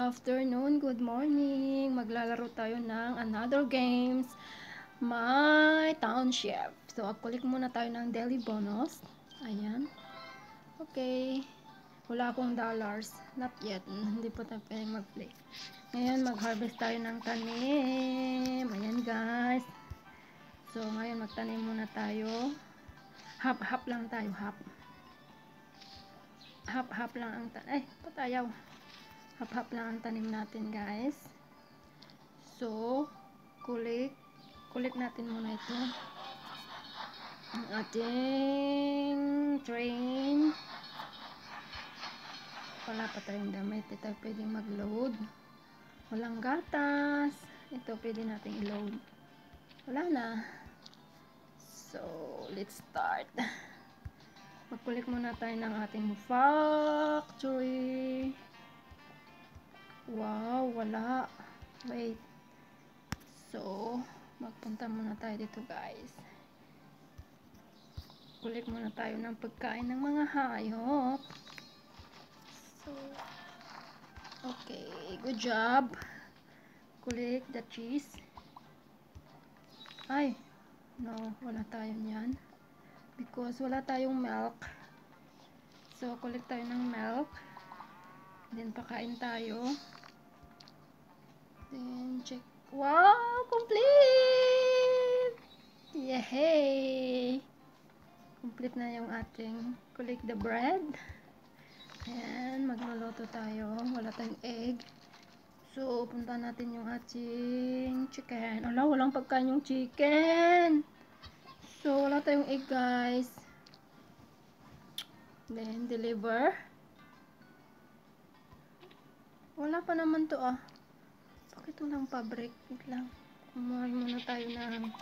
afternoon, good morning. Maglalaro tayo ng another games. My Township. So, click muna tayo ng daily bonus. Ayan. Okay. Wala akong dollars. Not yet. Hindi pa tayo pwedeng mag-play. Ngayon, mag-harvest tayo ng tanim. Ayan, guys. So, ngayon, magtanim muna tayo. Hap lang tayo. Hap lang ang tanim. Ay, patayaw. Hap lang ang tanim natin, guys. So, kulik natin muna ito. Ang ating train. Wala pa tayong damit. Ito pwedeng mag-load. Walang gatas. Ito pwede natin i-load. Wala na. So, let's start. Magkulik muna tayo ng ating factory. Wow, wala. Wait. So, magpunta muna tayo dito, guys. Kulik muna tayo ng pagkain ng mga hayop. So, okay. Good job. Kulik the cheese. Ay, no. Wala tayo niyan. Because wala tayong milk. So, kulik tayo ng milk. Then, pakain tayo. Then, check. Wow! Complete! Yay! Complete na yung ating collect the bread. Ayan, magluluto tayo. Wala tayong egg. So, punta natin yung ating chicken. Ala, walang pagkain yung chicken. So, wala tayong egg, guys. Then, deliver. Wala pa naman to, ah. Bakit walang pa-break? Wait lang. Kumuha muna tayo ng...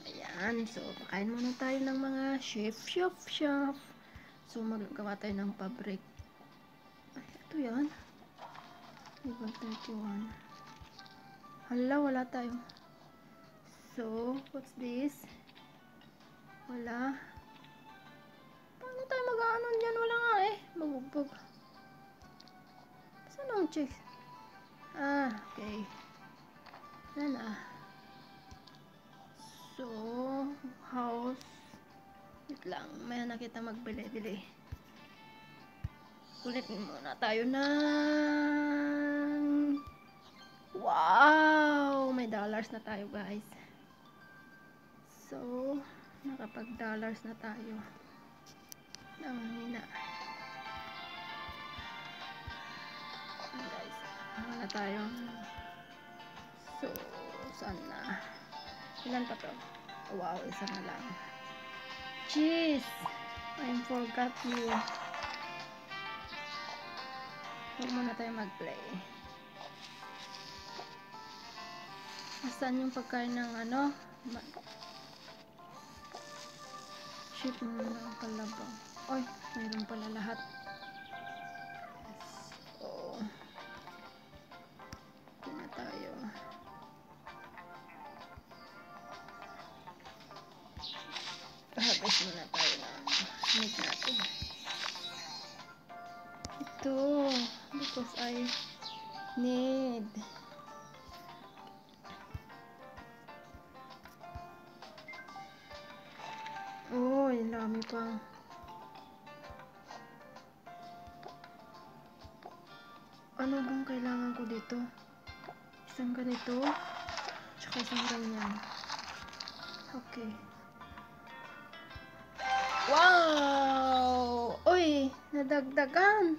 Ayan. So, pakain muna tayo ng mga chef. So, magagawa tayo ng pa-break. Ay, ito yan. Level 31. Hala, wala tayo. So, what's this? Wala. Paano tayo mag-ano dyan? Wala nga eh. Mabugbog. Saan ang chicks? Ah, okay. Yan ah. So, house. Wait lang. May nakita magbili-bili. Kulit muna tayo ng... Wow! May dollars na tayo, guys. So, nakapag-dollars na tayo. Nangihina. Guys, wala tayong... So, saan na? Ilan pa to? Wow, isa na lang. Cheese! I forgot you. Huwag muna tayo mag-play. Asan yung pagkain ng ano? Ship mo ng kalabang. Oy, mayroon pala lahat. So, ito na tayo. Harvest muna tayo ng meat natin. Ito, because I need. Oh, dami pa. Ano bang kailangan ko dito? Isang ganito, tsaka isang ganyan. Okay. Wow! Uy, nadagdagan.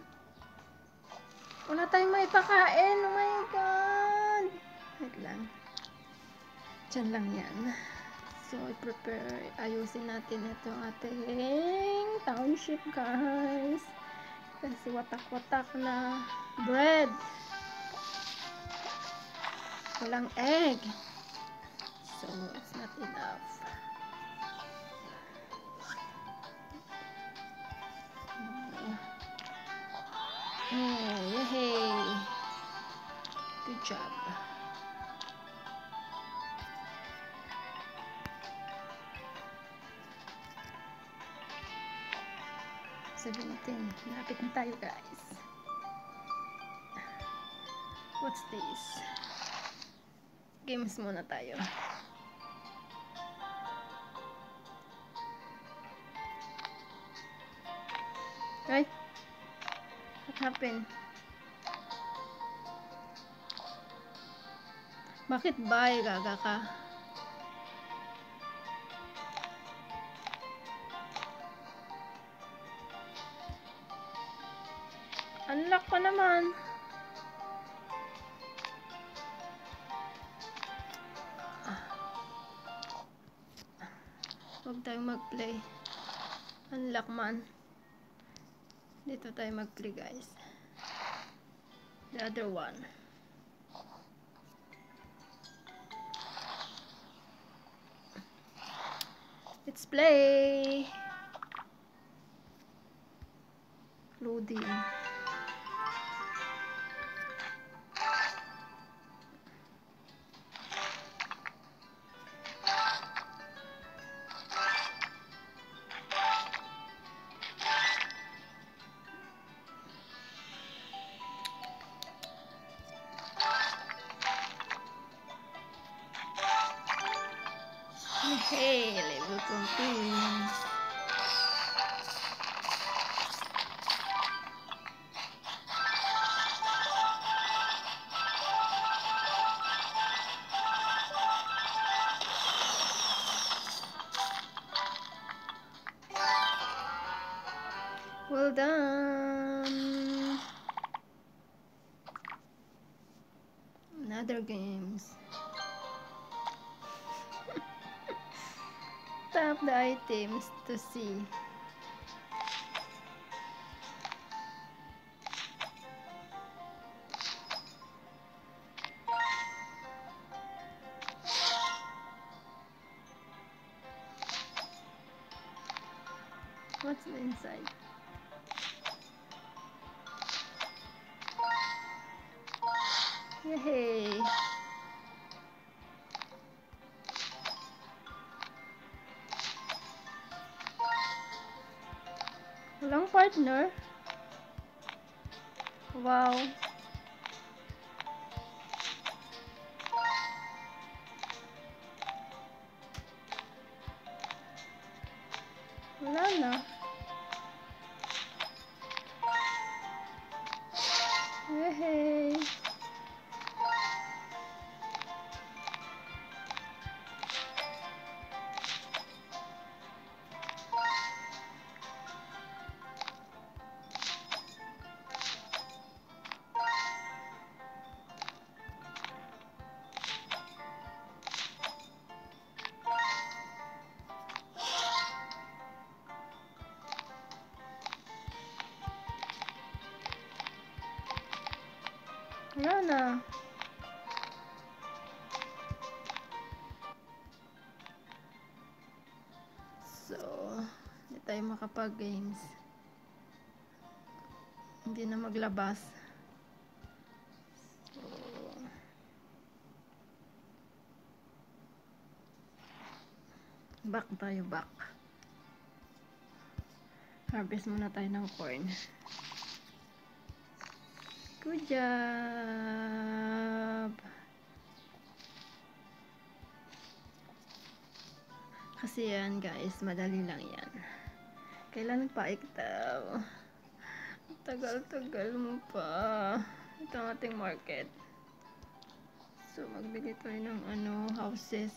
Wala tayong maipakain. Oh my God. Wait lang. Diyan lang yan. So, i-prepare. Ayusin natin itong ating township, guys. Kasi watak-watak na bread. Walang egg. So, it's not enough. Oh, yay! Good job. Lapit na tayo, guys. What's this? Games muna tayo. Ay! What happened? Bakit ba? Gaga ka? Unlock pa naman. Huwag tayong mag-play. Unlock man. Dito tayo mag-play, guys. The other one. Let's play. Loading. Hey, level complete. Well done. Another games. Tap the items to see. What's inside? Yay! Walang partner? Wow! Wala na. Yay! Wala na. So, hindi tayo makapag-games. Hindi na maglabas. So, back tayo, back. Harvest muna tayo ng corn. Good job! Kasi yan, guys, madali lang yan. Kailan pa ikaw? Tagal-tagal mo pa. Ito ang ating market. So, magbili tayo ng houses.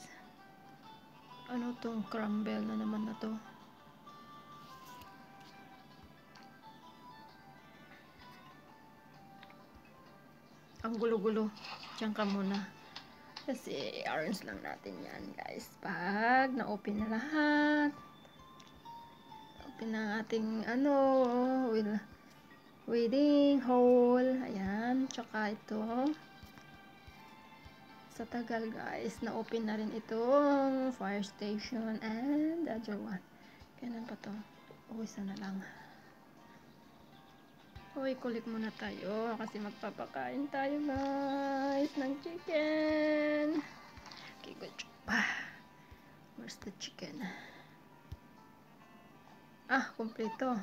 Ano tong crumble na naman na to? Ang gulo-gulo. Diyan ka muna. Kasi, orange lang natin yan, guys. Pag na-open na lahat. Open na ating, weeding hole. Ayan. Tsaka ito. Sa tagal, guys, na-open na rin itong fire station and the other one. Kailan pa to? O, isa na lang. Uy, kulik muna tayo kasi magpapakain tayo, guys, ng chicken. Okay, good job. Where's the chicken? Ah, kompleto.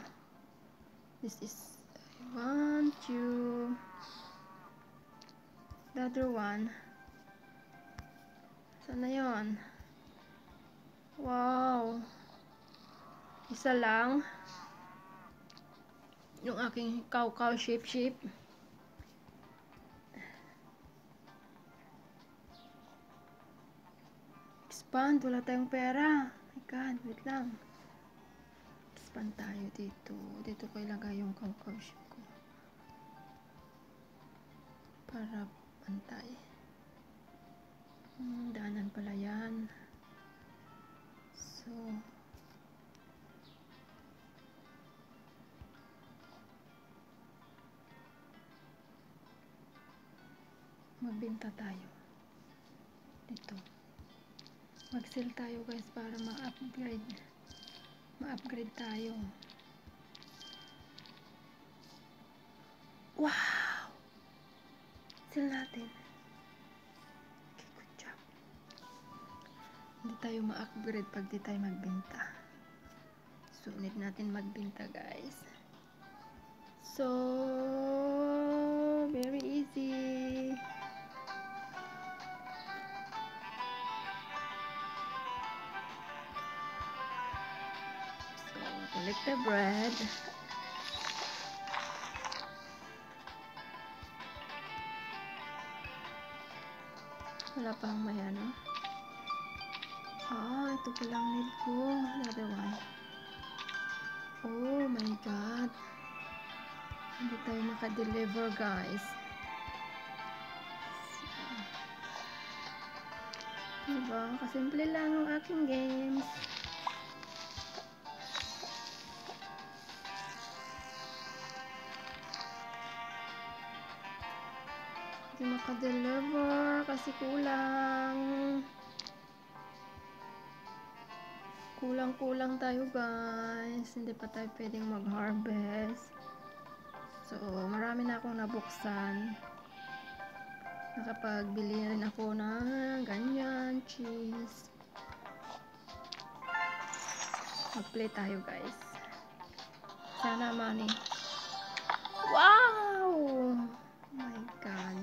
This is, I want you. The other one. Sana yon? Wow. Isa lang. Yung aking cow sheep. Expand. Wala tayong pera. My God. Wait lang. Expand tayo dito. Dito ko ilagay yung cow sheep ko. Para pantay. Daanan pala yan. So, magbenta tayo. Dito. Mag-sell tayo guys para ma-upgrade. Ma-upgrade tayo. Wow! Sell natin. Okay, good job. Hindi tayo ma-upgrade pag di tayo magbenta. So, need natin magbenta guys. So, very easy. So, collect the bread. Wala pang may ano. Ito palang need ko. The other one. Oh my God. Hindi tayo maka-deliver guys. Diba? Kasimple lang ang aking games. Hindi maka-deliver kasi kulang. Kulang tayo guys. Hindi pa tayo pwedeng mag-harvest. So, marami na akong nabuksan. Nakapagbili rin ako ng ganyan, cheese. Mag-play tayo guys. Sana money. Wow! Oh my God.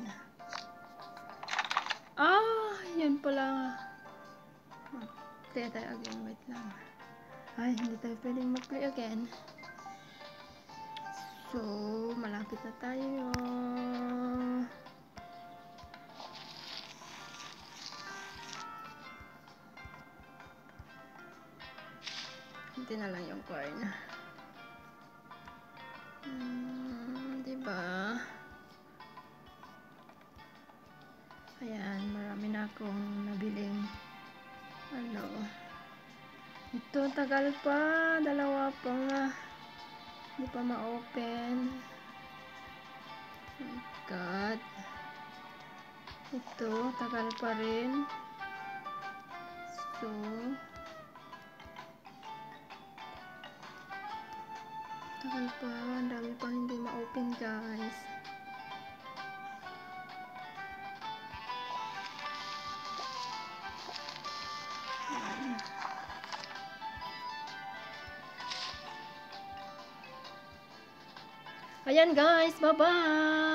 Yun pala. Mag-play tayo again. Wait lang. Ay, hindi tayo pwedeng mag-play again. So, malapit na tayo. Hindi na lang yung corn. Diba? Ayan, marami na akong nabiling ano. Ito, tagal pa. Dalawa pa nga. Hindi pa ma-open. Oh my God. Ito, tagal pa rin. So, tagal pa. Ang dami pa hindi ma-open guys. Ayan guys, bye-bye!